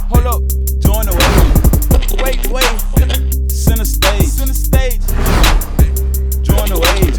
Hold up, join the wave. Wait, center stage. Join the wave.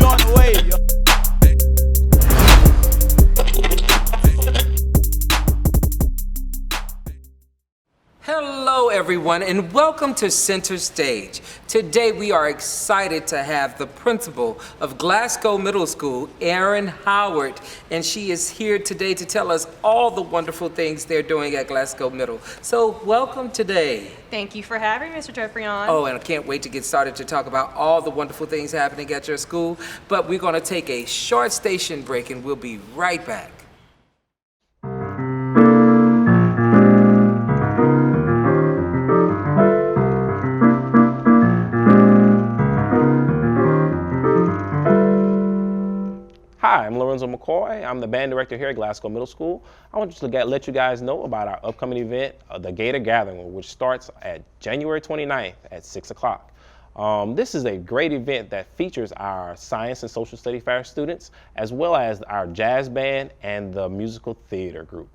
Hello everyone and welcome to Center Stage. Today we are excited to have the principal of Glasgow Middle School, Erin Howard, and she is here today to tell us all the wonderful things they're doing at Glasgow Middle. So welcome today. Thank you for having me, Mr. Joffrion. Oh, and I can't wait to get started to talk about all the wonderful things happening at your school, but we're going to take a short station break and we'll be right back. Hi, I'm Lorenzo McCoy. I'm the band director here at Glasgow Middle School. I want to let you guys know about our upcoming event, the Geeta Gathering, which starts at January 29th at 6 o'clock. This is a great event that features our science and social study fair students, as well as our jazz band and the musical theater group.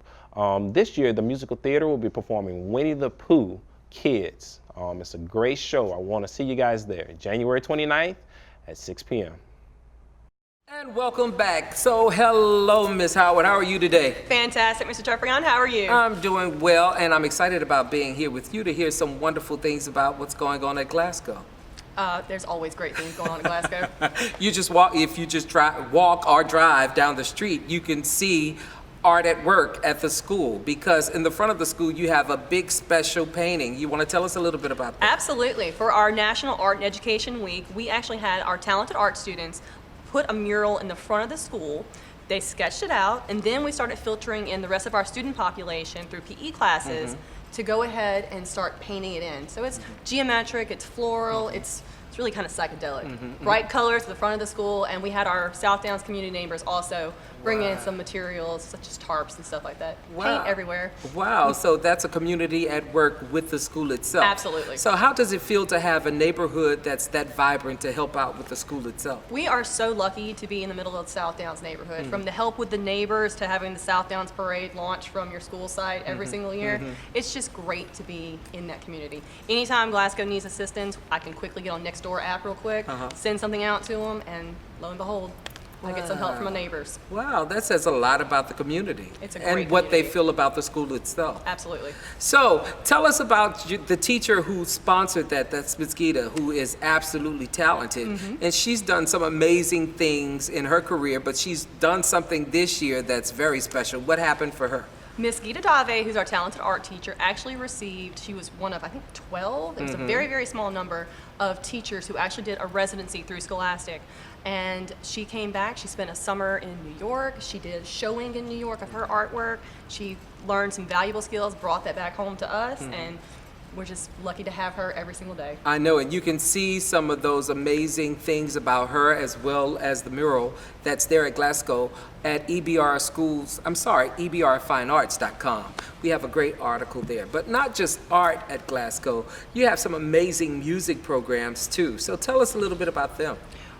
This year, the musical theater will be performing Winnie the Pooh Kids. It's a great show. I want to see you guys there, January 29th at 6 p.m. And welcome back. So hello, Miss Howard. How are you today? Fantastic, Mr. Joffrion. How are you? I'm doing well, and I'm excited about being here with you to hear some wonderful things about what's going on at Glasgow. There's always great things going on in Glasgow. You just walk, if you just walk or drive down the street, you can see art at work at the school, because in the front of the school you have a big special painting. You want to tell us a little bit about that? Absolutely. For our National Art and Education Week, we actually had our talented art students put a mural in the front of the school. They sketched it out, and then we started filtering in the rest of our student population through PE classes to go ahead and start painting it in. So it's geometric, it's floral, it's really kind of psychedelic. Bright colors at the front of the school, and we had our South Downs community neighbors also bring in some materials such as tarps and stuff like that. Paint everywhere. Wow, so that's a community at work with the school itself. Absolutely. So how does it feel to have a neighborhood that's that vibrant to help out with the school itself? We are so lucky to be in the middle of the South Downs neighborhood. From the help with the neighbors to having the South Downs parade launch from your school site every single year. It's just great to be in that community. Anytime Glasgow needs assistance, I can quickly get on Nextdoor app real quick, send something out to them, and lo and behold, I get some help from my neighbors. Wow, that says a lot about the community. It's a great and what they community. feel about the school itself. Absolutely. So tell us about the teacher who sponsored that. That's Ms. Geeta, who is absolutely talented. And she's done some amazing things in her career, but she's done something this year that's very special. What happened for her? Miss Geeta, who's our talented art teacher, actually received, she was one of, I think, 12. It was a very, very small number of teachers who actually did a residency through Scholastic. And she came back, she spent a summer in New York, she did showing in New York of her artwork, she learned some valuable skills, brought that back home to us, and we're just lucky to have her every single day. I know, and you can see some of those amazing things about her, as well as the mural that's there at Glasgow at ebrfinearts.com. We have a great article there. But not just art at Glasgow, you have some amazing music programs too. So tell us a little bit about them.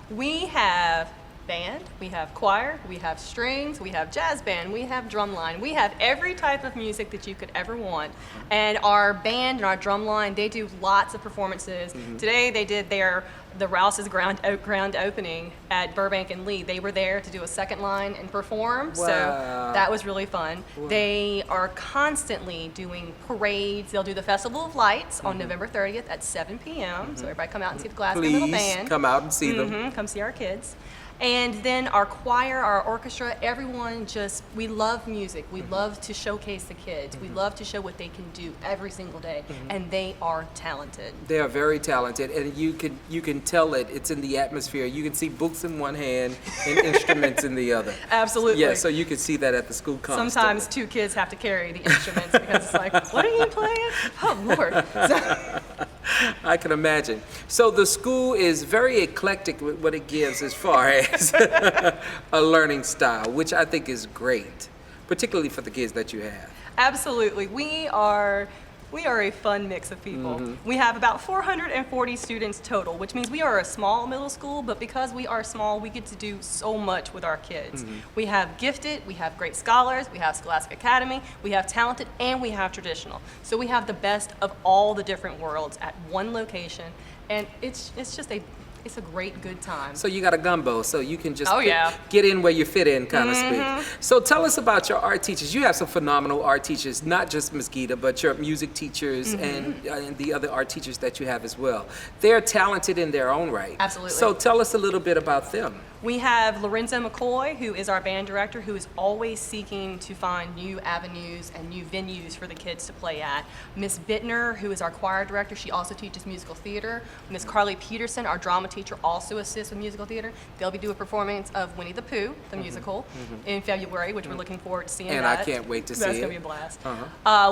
We have band, we have choir, we have strings, we have jazz band, we have drumline, we have every type of music that you could ever want. And our band and our drumline, they do lots of performances. Today they did the Rouse's grand opening at Burbank and Lee. They were there to do a second line and perform, so that was really fun. They are constantly doing parades. They'll do the Festival of Lights on November 30th at 7 p.m. So everybody come out and see the Glasgow Middle Band. Please come out and see them. Come see our kids. And then our choir, our orchestra, everyone we love music. We love to showcase the kids. We love to show what they can do every single day. And they are talented. They are very talented, and you can tell it. It's in the atmosphere. You can see books in one hand and instruments in the other. Absolutely. Yeah, so you can see that at the school constantly. Sometimes two kids have to carry the instruments because it's like, what are you playing? Oh, Lord. I can imagine. So the school is very eclectic with what it gives as far as a learning style, which I think is great, particularly for the kids that you have. Absolutely. We are We are a fun mix of people. We have about 440 students total, which means we are a small middle school, but because we are small, we get to do so much with our kids. We have gifted, we have great scholars, we have Scholastic Academy, we have talented, and we have traditional. So we have the best of all the different worlds at one location, and it's just a great good time. So you got a gumbo, so you can just yeah. get in where you fit in, kind of speak. So tell us about your art teachers. You have some phenomenal art teachers, not just Ms. Geeta, but your music teachers and the other art teachers that you have as well. They're talented in their own right. Absolutely. So tell us a little bit about them. We have Lorenzo McCoy, who is our band director, who is always seeking to find new avenues and new venues for the kids to play at. Miss Bittner, who is our choir director, she also teaches musical theater. Miss Carly Peterson, our drama teacher, also assists with musical theater. They'll be doing a performance of Winnie the Pooh, the musical, in February, which we're looking forward to seeing And that. I can't wait to see it. That's going to be a blast.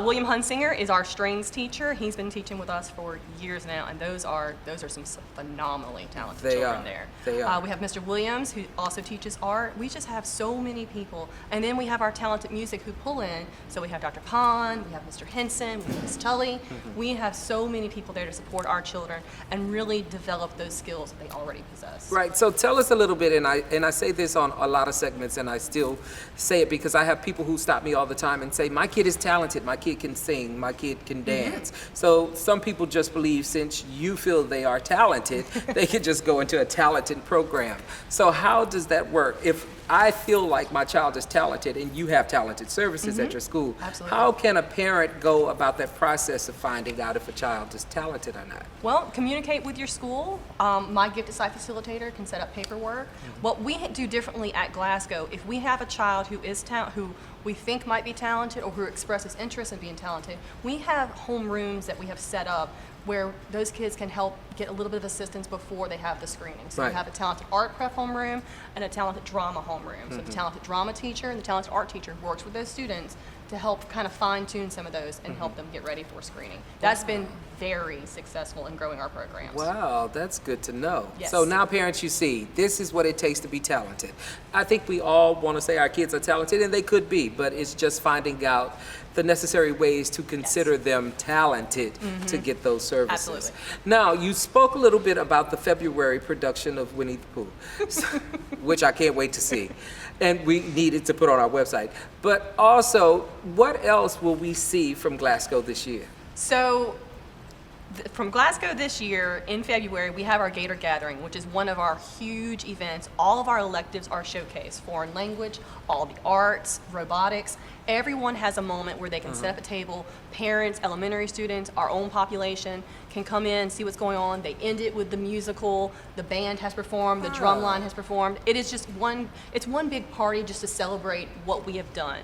William Hunsinger is our strings teacher. He's been teaching with us for years now, and those are some phenomenally talented children there. They are. We have Mr. Williams, who also teaches art. We just have so many people. And then we have our talented music who pull in. So we have Dr. Pond, we have Mr. Henson, we have Ms. Tully. We have so many people there to support our children and really develop those skills that they already possess. Right, so tell us a little bit, and I say this on a lot of segments, and I still say it because I have people who stop me all the time and say, my kid is talented, my kid can sing, my kid can dance. So some people just believe since you feel they are talented, they can just go into a talented program. So how does that work? If I feel like my child is talented and you have talented services at your school, Absolutely. how can a parent go about that process of finding out if a child is talented or not? Well, communicate with your school. My Gifted Site Facilitator can set up paperwork. What we do differently at Glasgow, if we have a child who is who we think might be talented or who expresses interest in being talented, we have homerooms that we have set up where those kids can help get a little bit of assistance before they have the screening. So Right. we have a talented art prep homeroom and a talented drama homeroom. So the talented drama teacher and the talented art teacher works with those students to help kind of fine tune some of those and help them get ready for screening. That's been very successful in growing our programs. Wow, that's good to know. Yes. So now parents, you see, this is what it takes to be talented. I think we all want to say our kids are talented, and they could be, but it's just finding out the necessary ways to consider them talented to get those services. Absolutely. Now, you spoke a little bit about the February production of Winnie the Pooh, which I can't wait to see. And we needed to put on our website. But also, what else will we see from Glasgow this year? So from Glasgow this year, in February, we have our Gator Gathering, which is one of our huge events. All of our electives are showcased. Foreign language, all the arts, robotics. Everyone has a moment where they can set up a table. Parents, elementary students, our own population can come in, see what's going on. They end it with the musical. The band has performed. The drum line has performed. It is just it's one big party just to celebrate what we have done.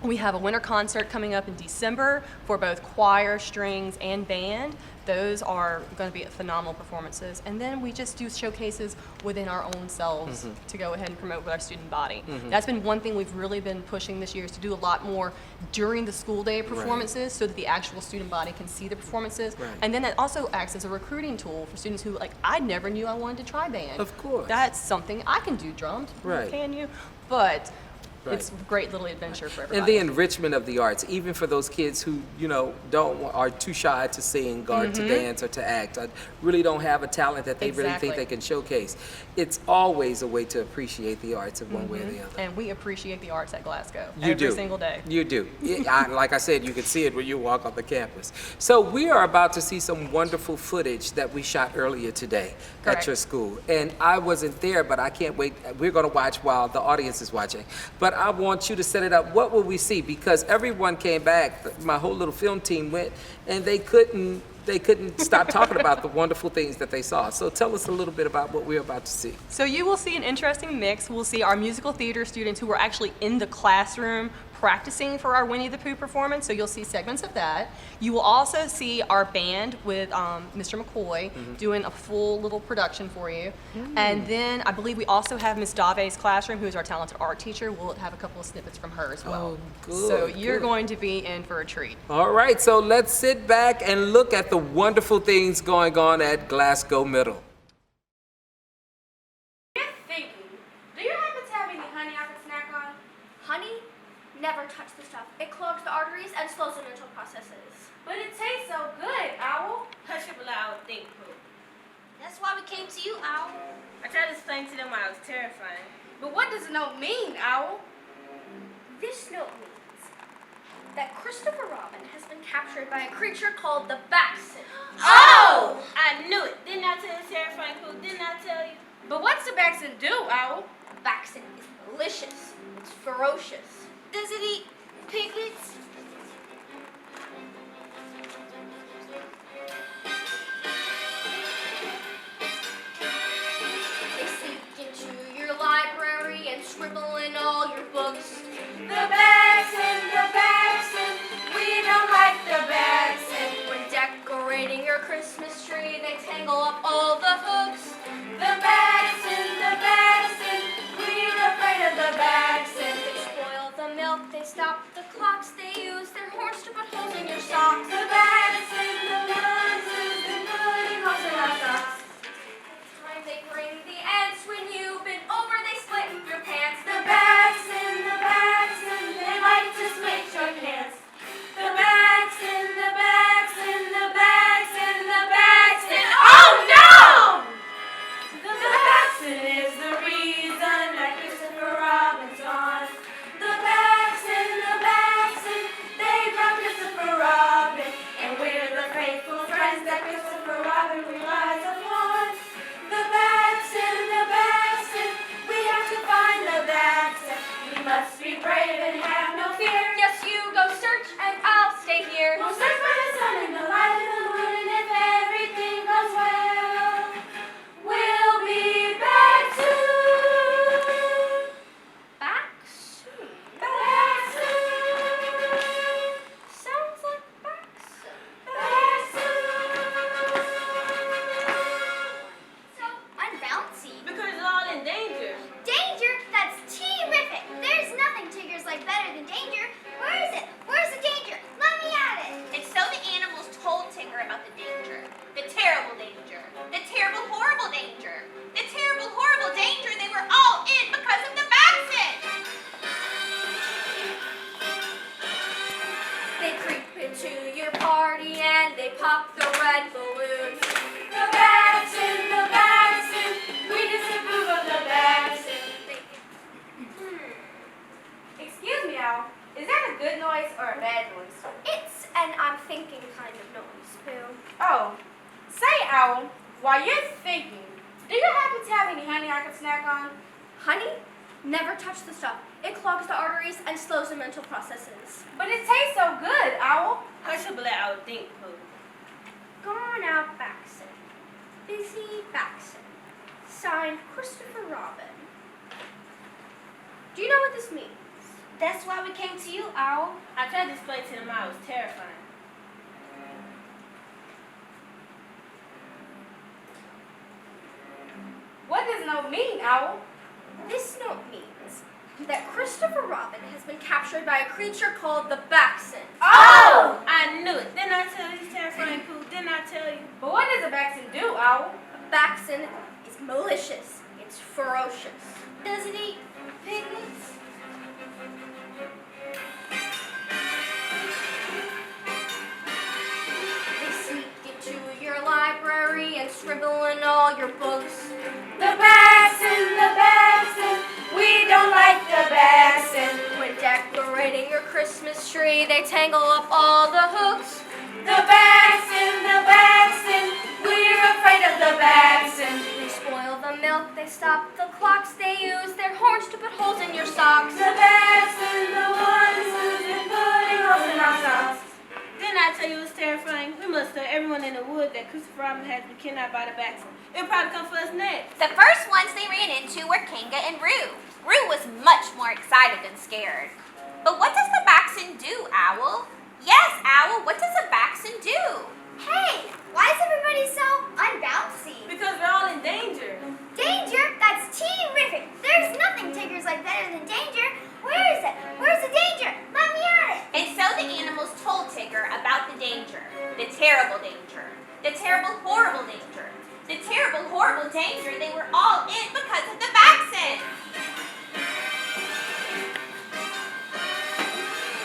We have a winter concert coming up in December for both choir, strings, and band. Those are going to be phenomenal performances. And then we just do showcases within our own selves to go ahead and promote with our student body. That's been one thing we've really been pushing this year, is to do a lot more during the school day performances so that the actual student body can see the performances. Right. And then that also acts as a recruiting tool for students who, like, I never knew I wanted to try band. Of course. That's something I can do drums. Right. Can you? But Right. it's a great little adventure for everybody. And the enrichment of the arts, even for those kids who, are too shy to sing or to dance or to act, really don't have a talent that they really think Exactly. they can showcase. It's always a way to appreciate the arts in one way or the other. And we appreciate the arts at Glasgow You every do. single day. You do. Like I said, you can see it when you walk on the campus. So we are about to see some wonderful footage that we shot earlier today at Correct. your school. And I wasn't there, but I can't wait. We're going to watch while the audience is watching. But I want you to set it up. What will we see? Because everyone came back. My whole little film team went, and they couldn't stop talking about the wonderful things that they saw. So tell us a little bit about what we're about to see. So you will see an interesting mix. We'll see our musical theater students who were actually in the classroom practicing for our Winnie the Pooh performance, so you'll see segments of that. You will also see our band with Mr. McCoy doing a full little production for you. And then I believe we also have Miss Dave's classroom, who is our talented art teacher. We'll have a couple of snippets from her as well. Oh, good, So you're good. going to be in for a treat. All right, so let's sit back and look at the wonderful things going on at Glasgow Middle. Just thinking, do you happen to have any honey I could snack on? Honey? Never touch the stuff. It clogs the arteries and slows the mental processes. tried to explain to them why it was terrifying. But what does the note mean, Owl? This note means that Christopher Robin has been captured by a creature called the Baxen. Oh! I knew it. Didn't I tell you it's terrifying, Pooh? Didn't I tell you? But what's the Baxen do, Owl? Baxen is malicious. It's ferocious. Does it eat piglets? They sneak into your library and scribble in all your books. The Baxen, we don't like the Baxen. When decorating your Christmas tree, they tangle up all the hooks. The Baxen, we're afraid of the Baxen. They spoil the milk, they stop the clocks, they use their horns to put holes in your socks. The Baxen, putting holes in our socks. Time they bring the ants, when you've been over, they split your pants. The Baxen, they like to split your pants. The Baxen, oh no! The Baxen is the reason that Christopher Robin's gone. The Baxen, they brought Christopher Robin, and we're the faithful friends that Christopher Robin relies upon. The Baxen, we have to find the Baxen. We must be brave and have no fear. Yes, you go search and I'll stay here. We'll search for the sun and the light and the moon, and if everything goes well, we'll be back soon. Back soon. Back soon. Sounds like back soon. Back soon. So unbouncy. Because it's all in danger. Danger? That's terrific. There's nothing Tiggers like better than danger. Where is it? Where's the danger? Let me at it. And so the animals told Tigger about the danger. The terrible danger. The terrible, horrible danger. The terrible, horrible danger they were all in because of the Baxen. They creep into your party and they pop the red balloons. The Baxen, we disapprove of the Baxen. Excuse me, Al. Is that a good noise or a bad noise? It's an I'm thinking kind of noise, Boo. Oh, say, Owl, while you're thinking, do you happen to have any honey I could snack on? Honey? Never touch the stuff. It clogs the arteries and slows the mental processes. But it tastes so good, Owl. Hush up, let I would think, Pooh. Gone out Baxen. Busy Baxen. Signed Christopher Robin. Do you know what this means? That's why we came to you, Owl. I tried to explain to them how it was terrifying. What does no mean, Owl? This note means that Christopher Robin has been captured by a creature called the Baxen. Oh! I knew it. Didn't I tell you it's terrifying, Pooh? Didn't I tell you? But what does a Baxen do, Owl? A Baxen is malicious. It's ferocious. Does it eat piglets? They sneak into your library and scribble in all your books. The Baxen, we don't like the Baxen. When decorating your Christmas tree, they tangle up all the hooks. The Baxen, we're afraid of the Baxen. They spoil the milk, they stop the clocks, they use their horns to put holes in your socks. The Baxen, the ones who've been putting holes in our socks. Didn't I tell you it was terrifying? We must tell everyone in the wood that Christopher Robin has been kidnapped by the Baxen. It'll probably come for us next. The first ones they ran into were Kanga and Rouge. Rouge was much more excited than scared. But what does the Baxen do, Owl? Yes, Owl, what does a Baxen do? Hey, why is everybody so unbouncy? Because we're all in danger. Danger? That's terrific. There's nothing Tiggers like better than danger. Where is it? Where's the danger? Let me at it. And so the animals told Tigger about the danger. The terrible danger. The terrible, horrible danger. The terrible, horrible danger they were all in because of the Baxen.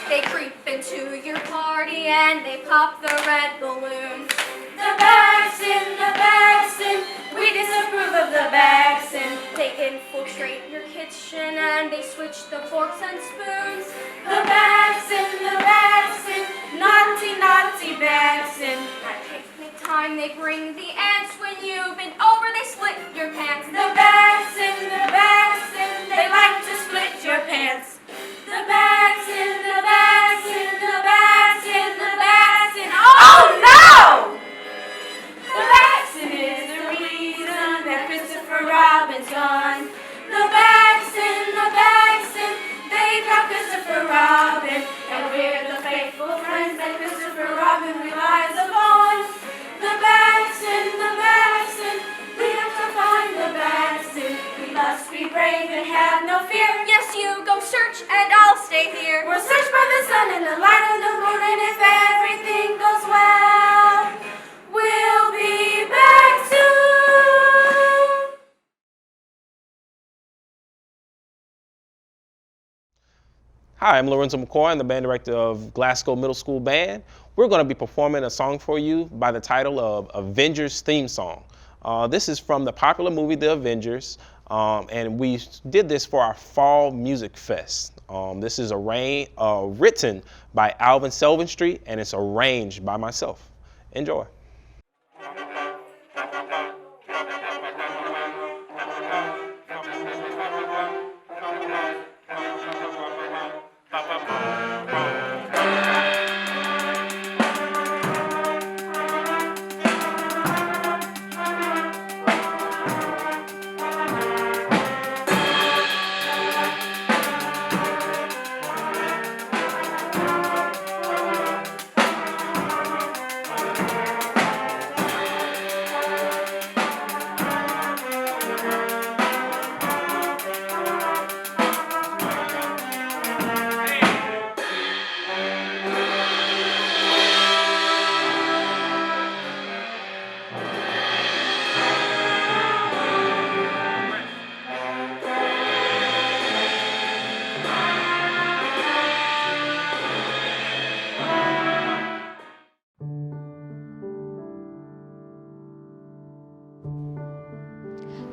They creep into your party and they pop the red balloons. The Baxton, we disapprove of the Baxton. They infiltrate your kitchen and they switch the forks and spoons. The Baxton, naughty, naughty Baxton. At picnic time they bring the ants. When you bend over they split your pants. The Baxton, they like to split your pants. The Baxton, oh no! The Baxton is the reason that Christopher Robin's gone. The Baxton, they got Christopher Robin, and we're the faithful friends that Christopher Robin relies upon. The Baxton, we have to find the Baxton. We must be brave and have no fear. Yes, you go search and I'll stay here. We'll search by the sun and the light of the moon, and if everything goes well, we'll be back soon. Hi, I'm Lorenzo McCoy. I'm the band director of Glasgow Middle School Band. We're going to be performing a song for you by the title of Avengers Theme Song. This is from the popular movie The Avengers, and we did this for our Fall Music Fest. This is written by Alvin Selvin-Street, and it's arranged by myself. Enjoy.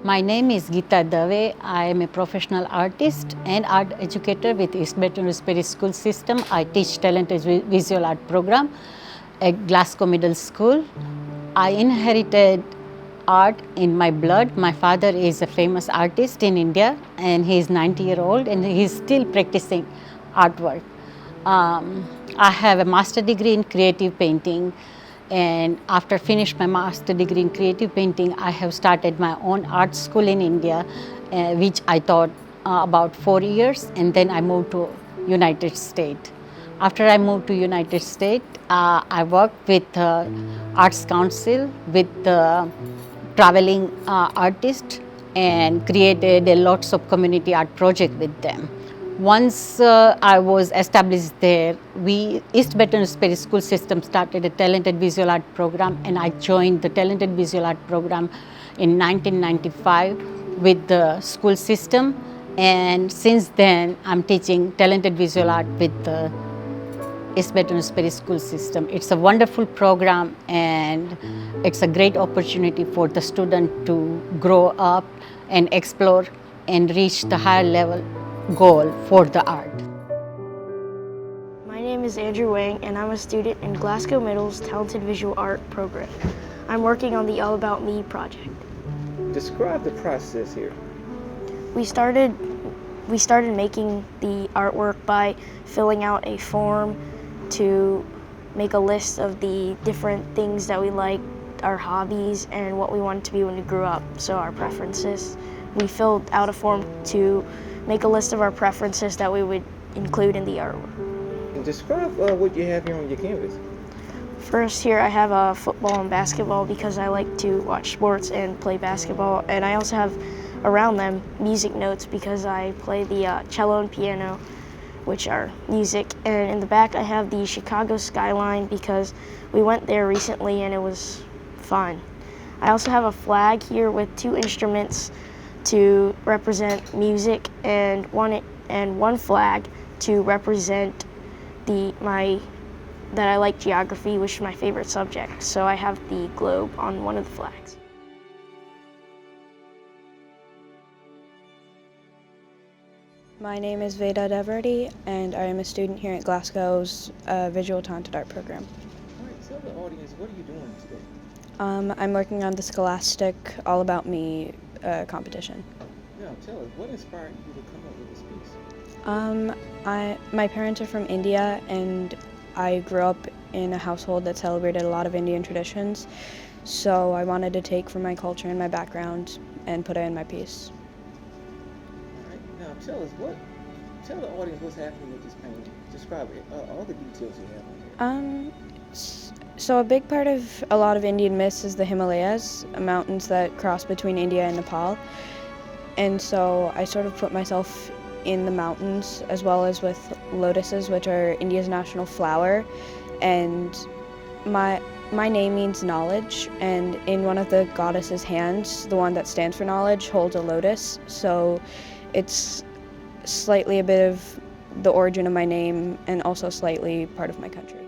My name is Geeta. I am a professional artist and art educator with East Baton Spirit School System. I teach talented visual art program at Glasgow Middle School. I inherited art in my blood. My father is a famous artist in India, and he is 90-year-old and he is still practicing artwork. I have a master's degree in creative painting. And after finishing my master's degree in creative painting, I have started my own art school in India, which I taught about 4 years, and then I moved to United States. After I moved to United States, I worked with Arts Council, with traveling artists, and created lots of community art projects with them. Once I was established there, East Baton Spirit School System started a talented visual art program, and I joined the talented visual art program in 1995 with the school system. And since then, I'm teaching talented visual art with the East Baton Spirit School System. It's a wonderful program, and it's a great opportunity for the student to grow up and explore and reach the higher level goal for the art. My name is Andrew Wang, and I'm a student in Glasgow Middle's Talented Visual Art program. I'm working on the All About Me project. Describe the process here. We started making the artwork by filling out a form to make a list of the different things that we like, our hobbies, and what we wanted to be when we grew up, so our preferences. We filled out a form to make a list of our preferences that we would include in the artwork. Describe what you have here on your canvas. First, here I have football and basketball because I like to watch sports and play basketball, and I also have around them music notes because I play the cello and piano, which are music. And in the back I have the Chicago skyline because we went there recently and it was fun. I also have a flag here with 2 instruments to represent music, and one flag to represent my that I like geography, which is my favorite subject. So I have the globe on one of the flags. My name is Veda Devireddy, and I am a student here at Glasgow's Visual Talented Art program. All right, tell the audience, what are you doing today? I'm working on the Scholastic All About Me competition. Now, tell us, what inspired you to come up with this piece? My parents are from India, and I grew up in a household that celebrated a lot of Indian traditions, so I wanted to take from my culture and my background and put it in my piece. All right, now tell the audience what's happening with this painting. Describe it, all the details you have on here. So a big part of a lot of Indian myths is the Himalayas, mountains that cross between India and Nepal. And so I sort of put myself in the mountains, as well as with lotuses, which are India's national flower. And my name means knowledge, and in one of the goddess's hands, the one that stands for knowledge, holds a lotus. So it's slightly a bit of the origin of my name, and also slightly part of my country.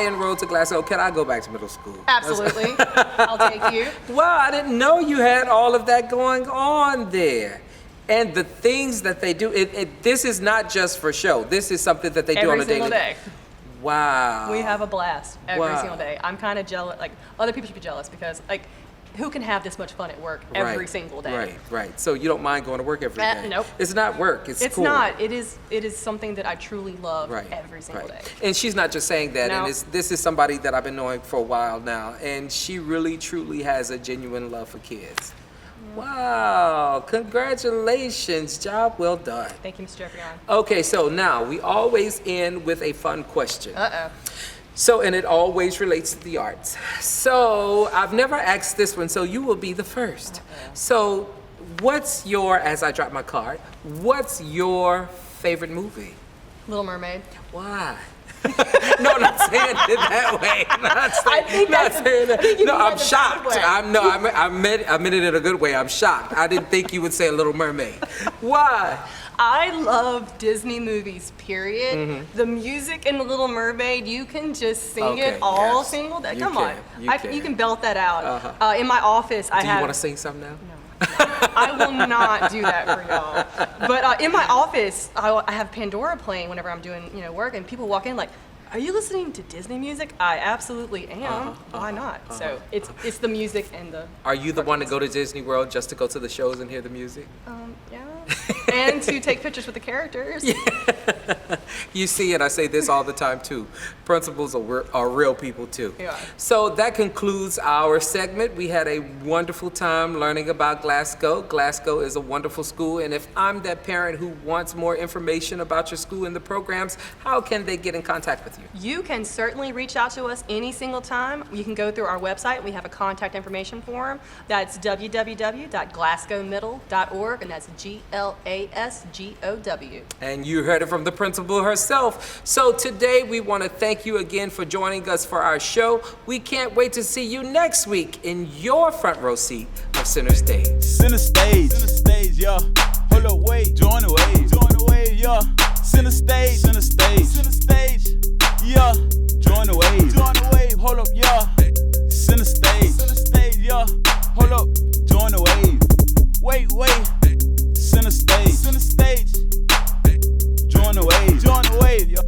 I enrolled to Glasgow, can I go back to middle school? Absolutely. I'll take you. Wow, I didn't know you had all of that going on there. And the things that they do, this is not just for show. This is something that they do on a daily Every single day. Wow. We have a blast every single day. I'm kind of jealous. Like, other people should be jealous because, like, who can have this much fun at work every single day? Right. So you don't mind going to work every day? Nope. It's not work. It's cool. Not. It is something that I truly love every single day. And she's not just saying that. No. And this is somebody that I've been knowing for a while now. And she really, truly has a genuine love for kids. Wow. Congratulations. Job well done. Thank you, Mr. Joffrion. Okay, so now we always end with a fun question. Uh-oh. So, and it always relates to the arts. So, I've never asked this one, so you will be the first. So, what's your, as I drop my card, what's your favorite movie? Little Mermaid. Why? No, not saying it that way. No, I'm shocked. I meant it in a good way. I'm shocked. I didn't think you would say Little Mermaid. Why? I love Disney movies, period. Mm-hmm. The music in The Little Mermaid, you can just sing it all single day. Come on. You can belt that out. Uh-huh. In my office, Do you want to sing some now? No. I will not do that for y'all. But in my office, I have Pandora playing whenever I'm doing work, and people walk in like, "Are you listening to Disney music?" I absolutely am. Why not? So it's the music and the. Are you the one to go to Disney World just to go to the shows and hear the music? Yeah. And to take pictures with the characters. Yeah. You see, and I say this all the time too, principals are real people too. Yeah. So that concludes our segment. We had a wonderful time learning about Glasgow. Glasgow is a wonderful school, and if I'm that parent who wants more information about your school and the programs, how can they get in contact with you? You can certainly reach out to us any single time. You can go through our website. We have a contact information form. That's www.glasgowmiddle.org, and that's GLASGOW. And you heard it from the principal herself. So today we want to thank you again for joining us for our show. We can't wait to see you next week in your front row seat of Center Stage. Center Stage, yeah. Hold up, wait, join the wave, yeah. Center Stage, yeah. Join the wave, hold up, yeah. Center Stage, yeah. Hold up, join the wave. Wait, Center Stage, join the wave, yeah.